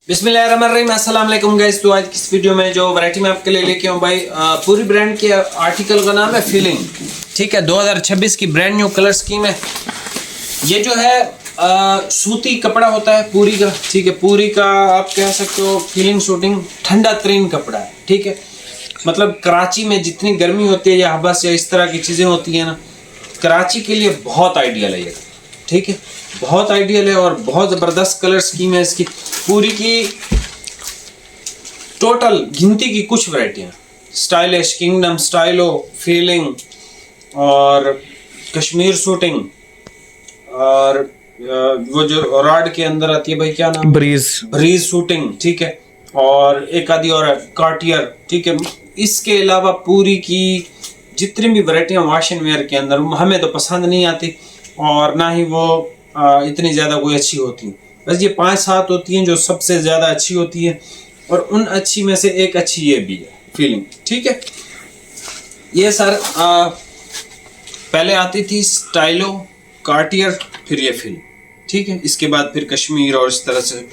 बिस्मिल्लाहिर्रहमानिर्रहीम, अस्सलाम वालेकुम गाइस। तो आज की इस वीडियो में जो वैरायटी मैं आपके लिए लेके आऊँ भाई, पूरी ब्रांड के आर्टिकल का नाम है फीलिंग। ठीक है, 2026 की ब्रांड न्यू कलर स्कीम है। ये जो है सूती कपड़ा होता है पूरी का। ठीक है, पूरी का आप कह सकते हो फीलिंग शूटिंग ठंडा तरीन कपड़ा है। ठीक है, मतलब कराची में जितनी गर्मी होती है या हबस या इस तरह की चीज़ें होती हैं ना, कराची के लिए बहुत आइडियल है ये। ठीक है, बहुत आइडियल है और बहुत ज़बरदस्त कलर स्कीम है इसकी। पूरी की टोटल गिनती की कुछ वैरायटियाँ, स्टाइलिश, किंगडम, स्टाइलो, फीलिंग और कश्मीर शूटिंग और वो जो रॉड के अंदर आती है भाई, क्या नाम, ब्रीज शूटिंग। ठीक है, और एक आधी और कार्टियर। ठीक है, इसके अलावा पूरी की जितनी भी वैरायटियाँ वॉशिंग वेयर के अंदर हमें तो पसंद नहीं आती और ना ही वो इतनी ज़्यादा कोई अच्छी होती है। बस ये 5-7 होती हैं जो सबसे ज़्यादा अच्छी होती है और उन अच्छी में से एक अच्छी ये भी है फीलिंग। ठीक है, ये सर पहले आती थी स्टाइलो, कार्टियर, फिर ये फीलिंग। ठीक है, इसके बाद फिर कश्मीर और इस तरह से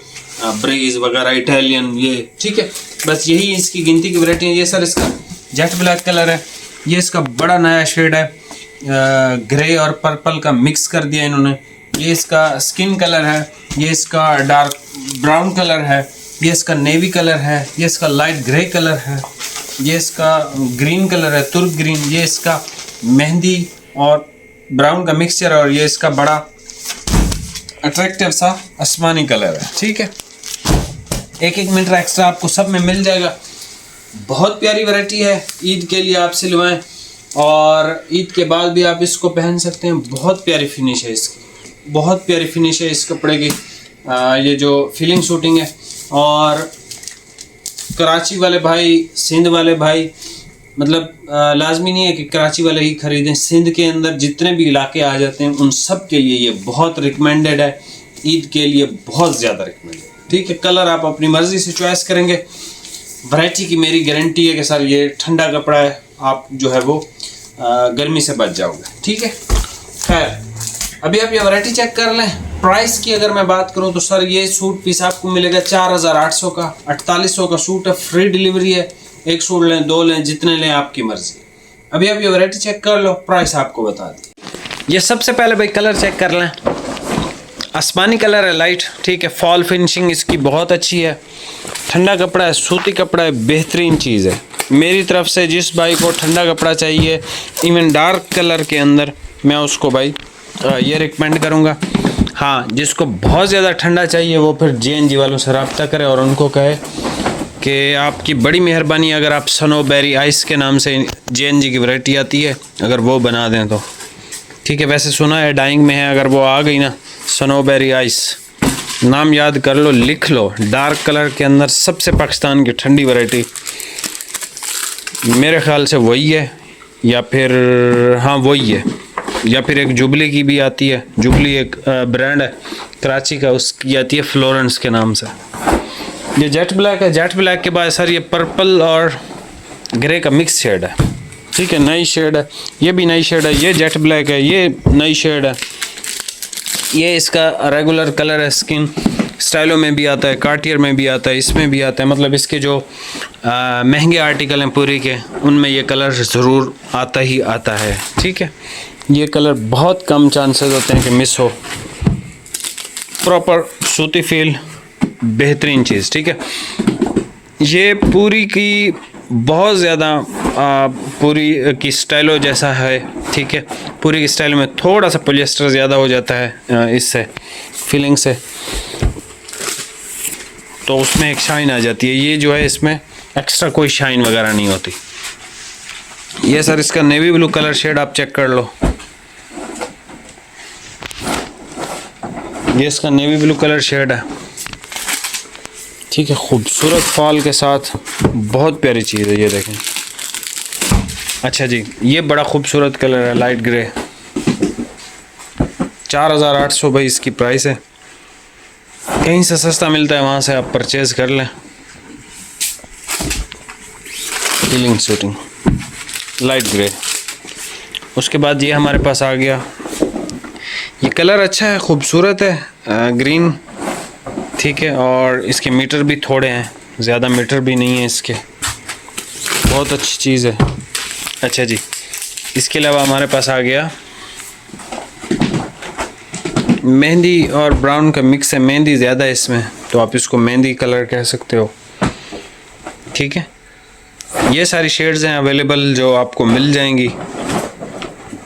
ब्रीज वगैरह, इटालियन ये। ठीक है, बस यही इसकी गिनती की वैरायटी है। ये सर इसका जेट ब्लैक कलर है। ये इसका बड़ा नया शेड है, ग्रे और पर्पल का मिक्स कर दिया इन्होंने। ये इसका स्किन कलर है, ये इसका डार्क ब्राउन कलर है, ये इसका नेवी कलर है, ये इसका लाइट ग्रे कलर है, ये इसका ग्रीन कलर है, तुर्क ग्रीन, ये इसका मेहंदी और ब्राउन का मिक्सचर और ये इसका बड़ा अट्रैक्टिव सा आसमानी कलर है। ठीक है, एक मीटर एक्स्ट्रा आपको सब में मिल जाएगा। बहुत प्यारी वैरायटी है, ईद के लिए आप सिलवाएं और ईद के बाद भी आप इसको पहन सकते हैं। बहुत प्यारी फिनिश है इसकी, बहुत प्यारी फिनिश है इस कपड़े की। ये जो फीलिंग शूटिंग है, और कराची वाले भाई, सिंध वाले भाई, मतलब लाजमी नहीं है कि कराची वाले ही ख़रीदें। सिंध के अंदर जितने भी इलाके आ जाते हैं उन सब के लिए ये बहुत रिकमेंडेड है, ईद के लिए बहुत ज़्यादा रिकमेंडेड। ठीक है, कलर आप अपनी मर्ज़ी से चॉइस करेंगे। वैरायटी की मेरी गारंटी है कि सर ये ठंडा कपड़ा है, आप जो है वो गर्मी से बच जाओगे। ठीक है, खैर अभी आप ये वैरायटी चेक कर लें। प्राइस की अगर मैं बात करूं तो सर ये सूट पीस आपको मिलेगा 4800 का। 4800 का सूट है, फ्री डिलीवरी है। एक सूट लें, 2 लें, जितने लें आपकी मर्जी। अभी आप ये वैरायटी चेक कर लो, प्राइस आपको बता दी। ये सबसे पहले भाई कलर चेक कर लें। आसमानी कलर है, लाइट। ठीक है, फॉल फिनिशिंग इसकी बहुत अच्छी है। ठंडा कपड़ा है, सूती कपड़ा है, बेहतरीन चीज़ है। मेरी तरफ से जिस भाई को ठंडा कपड़ा चाहिए इवन डार्क कलर के अंदर, मैं उसको भाई ये रिकमेंड करूँगा। हाँ, जिसको बहुत ज़्यादा ठंडा चाहिए वो फिर JNG वालों से रब्ता करे और उनको कहे कि आपकी बड़ी मेहरबानी अगर आप स्नोबेरी आइस के नाम से JNG की वैरायटी आती है, अगर वो बना दें तो। ठीक है, वैसे सुना है डाइंग में है, अगर वो आ गई ना स्नोबेरी आइस, नाम याद कर लो, लिख लो। डार्क कलर के अंदर सबसे पाकिस्तान की ठंडी वैरायटी मेरे ख्याल से वही है, या फिर हाँ वही है, या फिर एक जुबली की भी आती है। जुबली एक ब्रांड है कराची का, उसकी आती है फ्लोरेंस के नाम से। ये जेट ब्लैक है। जेट ब्लैक के बाद सर ये पर्पल और ग्रे का मिक्स शेड है। ठीक है, नई शेड है, ये भी नई शेड है। ये जेट ब्लैक है, ये नई शेड है। ये इसका रेगुलर कलर है, स्किन स्टाइलों में भी आता है, कार्टियर में भी आता है, इसमें भी आता है। मतलब इसके जो महंगे आर्टिकल हैं पूरी के, उनमें ये कलर ज़रूर आता ही आता है। ठीक है, ये कलर बहुत कम चांसेस होते हैं कि मिस हो। प्रॉपर सूती फील, बेहतरीन चीज़। ठीक है, ये पूरी की बहुत ज़्यादा पूरी की स्टाइलो जैसा है। ठीक है, पूरी की स्टाइल में थोड़ा सा पॉलिएस्टर ज़्यादा हो जाता है इससे, फीलिंग से, तो उसमें एक शाइन आ जाती है। ये जो है इसमें एक्स्ट्रा कोई शाइन वगैरह नहीं होती। ये सर इसका नेवी ब्लू कलर शेड आप चेक कर लो। ये इसका नेवी ब्लू कलर शेड है। ठीक है, खूबसूरत फॉल के साथ बहुत प्यारी चीज़ है, ये देखें। अच्छा जी, ये बड़ा खूबसूरत कलर है, लाइट ग्रे। 4800 भाई इसकी प्राइस है। कहीं से सस्ता मिलता है वहाँ से आप परचेज़ कर लें। Feeling shooting light grey. उसके बाद ये हमारे पास आ गया, ये कलर अच्छा है, खूबसूरत है, ग्रीन। ठीक है, और इसके मीटर भी थोड़े हैं, ज़्यादा मीटर भी नहीं है इसके, बहुत अच्छी चीज़ है। अच्छा जी, इसके अलावा हमारे पास आ गया मेहंदी और ब्राउन का मिक्स है, मेहंदी ज़्यादा है इसमें तो आप इसको मेहंदी कलर कह सकते हो। ठीक है, ये सारी शेड्स हैं अवेलेबल जो आपको मिल जाएंगी।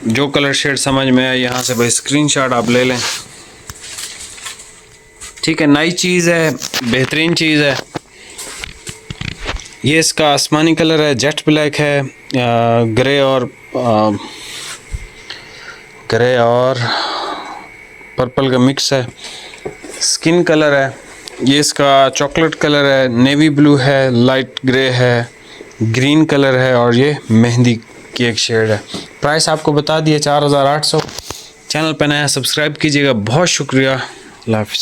जो कलर शेड समझ में आए यहाँ से भाई स्क्रीनशॉट आप ले लें। ठीक है, नई चीज़ है, बेहतरीन चीज़ है। ये इसका आसमानी कलर है, जेट ब्लैक है, ग्रे और पर्पल का मिक्स है। स्किन कलर है, ये इसका चॉकलेट कलर है, नेवी ब्लू है, लाइट ग्रे है, ग्रीन कलर है और ये मेहंदी की एक शेड है। प्राइस आपको बता दिए 4800। चैनल पर नया सब्सक्राइब कीजिएगा। बहुत शुक्रिया। अल्लाह हाफ़िज़।